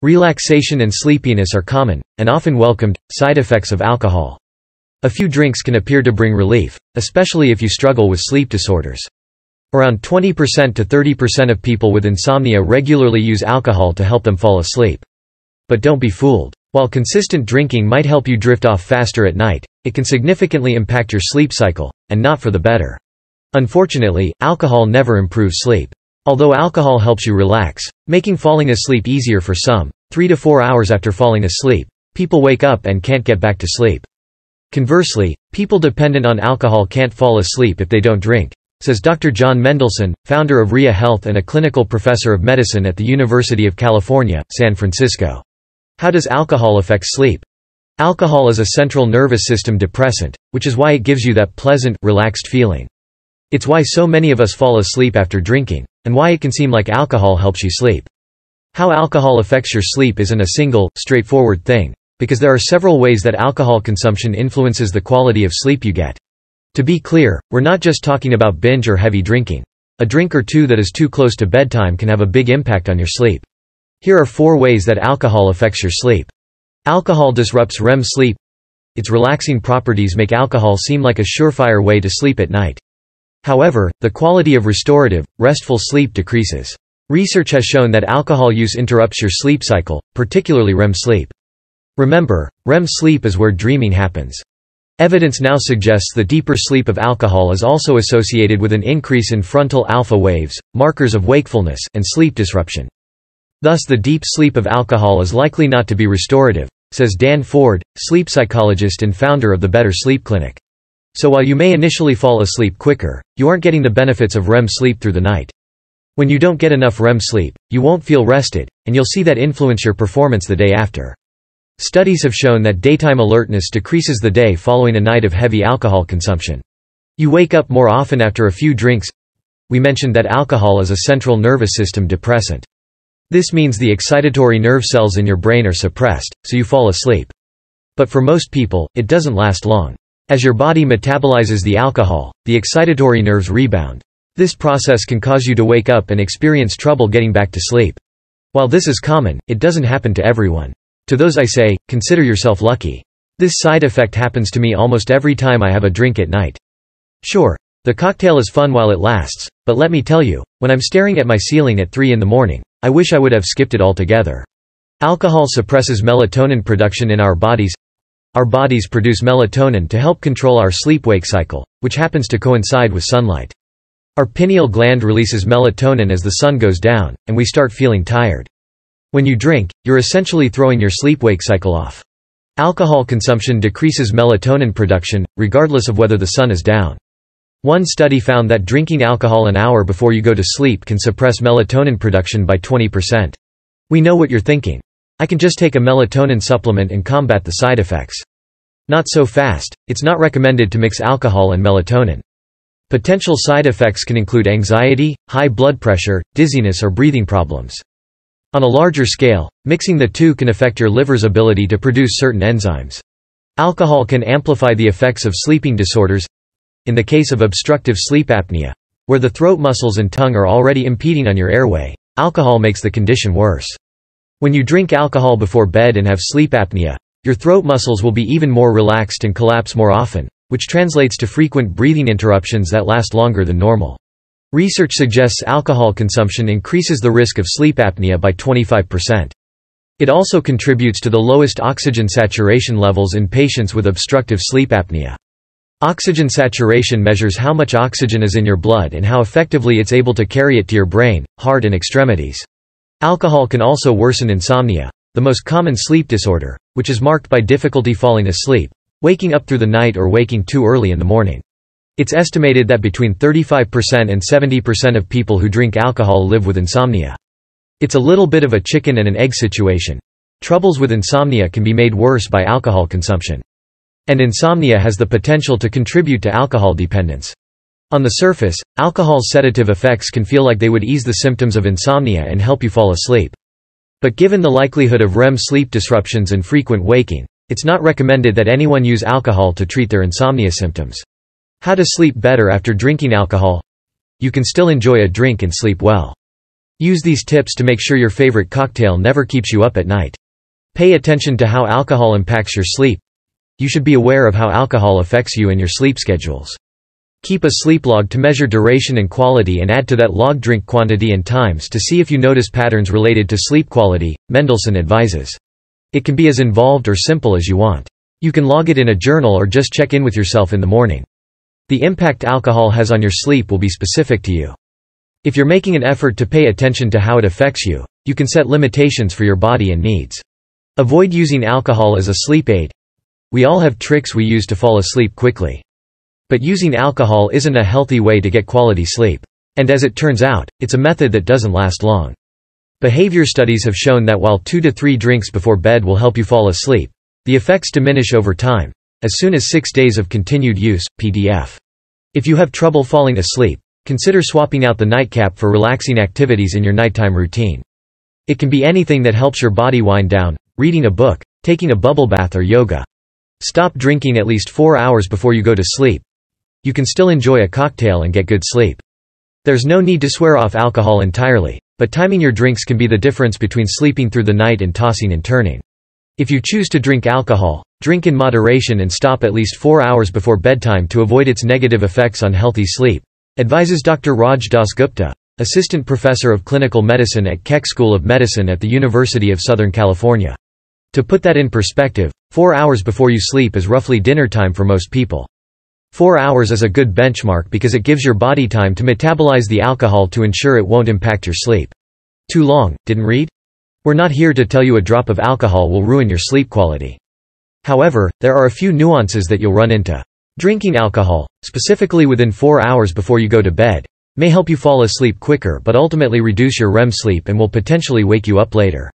Relaxation and sleepiness are common, and often welcomed, side effects of alcohol. A few drinks can appear to bring relief, especially if you struggle with sleep disorders. Around 20% to 30% of people with insomnia regularly use alcohol to help them fall asleep. But don't be fooled. While consistent drinking might help you drift off faster at night, it can significantly impact your sleep cycle, and not for the better. Unfortunately, alcohol never improves sleep. Although alcohol helps you relax, making falling asleep easier for some, 3 to 4 hours after falling asleep, people wake up and can't get back to sleep. Conversely, people dependent on alcohol can't fall asleep if they don't drink, says Dr. John Mendelson, founder of Ria Health and a clinical professor of medicine at the University of California, San Francisco. How does alcohol affect sleep? Alcohol is a central nervous system depressant, which is why it gives you that pleasant, relaxed feeling. It's why so many of us fall asleep after drinking, and why it can seem like alcohol helps you sleep. How alcohol affects your sleep isn't a single, straightforward thing, because there are several ways that alcohol consumption influences the quality of sleep you get. To be clear, we're not just talking about binge or heavy drinking. A drink or two that is too close to bedtime can have a big impact on your sleep. Here are 4 ways that alcohol affects your sleep. Alcohol disrupts REM sleep. Its relaxing properties make alcohol seem like a surefire way to sleep at night. However, the quality of restorative, restful sleep decreases. Research has shown that alcohol use interrupts your sleep cycle, particularly REM sleep. Remember, REM sleep is where dreaming happens. Evidence now suggests the deeper sleep of alcohol is also associated with an increase in frontal alpha waves, markers of wakefulness, and sleep disruption. Thus the deep sleep of alcohol is likely not to be restorative, says Dan Ford, sleep psychologist and founder of the Better Sleep Clinic. So while you may initially fall asleep quicker, you aren't getting the benefits of REM sleep through the night. When you don't get enough REM sleep, you won't feel rested, and you'll see that influence your performance the day after. Studies have shown that daytime alertness decreases the day following a night of heavy alcohol consumption. You wake up more often after a few drinks. We mentioned that alcohol is a central nervous system depressant. This means the excitatory nerve cells in your brain are suppressed, so you fall asleep. But for most people, it doesn't last long. As your body metabolizes the alcohol, the excitatory nerves rebound. This process can cause you to wake up and experience trouble getting back to sleep. While this is common, it doesn't happen to everyone. To those I say, consider yourself lucky. This side effect happens to me almost every time I have a drink at night. Sure, the cocktail is fun while it lasts, but let me tell you, when I'm staring at my ceiling at 3 in the morning, I wish I would have skipped it altogether. Alcohol suppresses melatonin production in our bodies. Our bodies produce melatonin to help control our sleep-wake cycle, which happens to coincide with sunlight. Our pineal gland releases melatonin as the sun goes down, and we start feeling tired. When you drink, you're essentially throwing your sleep-wake cycle off. Alcohol consumption decreases melatonin production, regardless of whether the sun is down. One study found that drinking alcohol an hour before you go to sleep can suppress melatonin production by 20%. We know what you're thinking. I can just take a melatonin supplement and combat the side effects. Not so fast. It's not recommended to mix alcohol and melatonin. Potential side effects can include anxiety, high blood pressure, dizziness or breathing problems. On a larger scale, mixing the two can affect your liver's ability to produce certain enzymes. Alcohol can amplify the effects of sleeping disorders. In the case of obstructive sleep apnea, where the throat muscles and tongue are already impeding on your airway, alcohol makes the condition worse. When you drink alcohol before bed and have sleep apnea, your throat muscles will be even more relaxed and collapse more often, which translates to frequent breathing interruptions that last longer than normal. Research suggests alcohol consumption increases the risk of sleep apnea by 25%. It also contributes to the lowest oxygen saturation levels in patients with obstructive sleep apnea. Oxygen saturation measures how much oxygen is in your blood and how effectively it's able to carry it to your brain, heart and extremities. Alcohol can also worsen insomnia, the most common sleep disorder, which is marked by difficulty falling asleep, waking up through the night or waking too early in the morning. It's estimated that between 35% and 70% of people who drink alcohol live with insomnia. It's a little bit of a chicken and an egg situation. Troubles with insomnia can be made worse by alcohol consumption. And insomnia has the potential to contribute to alcohol dependence. On the surface, alcohol's sedative effects can feel like they would ease the symptoms of insomnia and help you fall asleep. But given the likelihood of REM sleep disruptions and frequent waking, it's not recommended that anyone use alcohol to treat their insomnia symptoms. How to sleep better after drinking alcohol? You can still enjoy a drink and sleep well. Use these tips to make sure your favorite cocktail never keeps you up at night. Pay attention to how alcohol impacts your sleep. You should be aware of how alcohol affects you and your sleep schedules. Keep a sleep log to measure duration and quality and add to that log drink quantity and times to see if you notice patterns related to sleep quality, Mendelson advises. It can be as involved or simple as you want. You can log it in a journal or just check in with yourself in the morning. The impact alcohol has on your sleep will be specific to you. If you're making an effort to pay attention to how it affects you, you can set limitations for your body and needs. Avoid using alcohol as a sleep aid. We all have tricks we use to fall asleep quickly. But using alcohol isn't a healthy way to get quality sleep. And as it turns out, it's a method that doesn't last long. Behavior studies have shown that while 2 to 3 drinks before bed will help you fall asleep, the effects diminish over time, as soon as 6 days of continued use, PDF. If you have trouble falling asleep, consider swapping out the nightcap for relaxing activities in your nighttime routine. It can be anything that helps your body wind down, reading a book, taking a bubble bath or yoga. Stop drinking at least 4 hours before you go to sleep. You can still enjoy a cocktail and get good sleep. There's no need to swear off alcohol entirely, but timing your drinks can be the difference between sleeping through the night and tossing and turning. If you choose to drink alcohol, drink in moderation and stop at least 4 hours before bedtime to avoid its negative effects on healthy sleep, advises Dr. Raj Dasgupta, assistant professor of clinical medicine at Keck School of Medicine at the University of Southern California. To put that in perspective, 4 hours before you sleep is roughly dinner time for most people. 4 hours is a good benchmark because it gives your body time to metabolize the alcohol to ensure it won't impact your sleep. Too long, didn't read? We're not here to tell you a drop of alcohol will ruin your sleep quality. However, there are a few nuances that you'll run into. Drinking alcohol, specifically within 4 hours before you go to bed, may help you fall asleep quicker but ultimately reduce your REM sleep and will potentially wake you up later.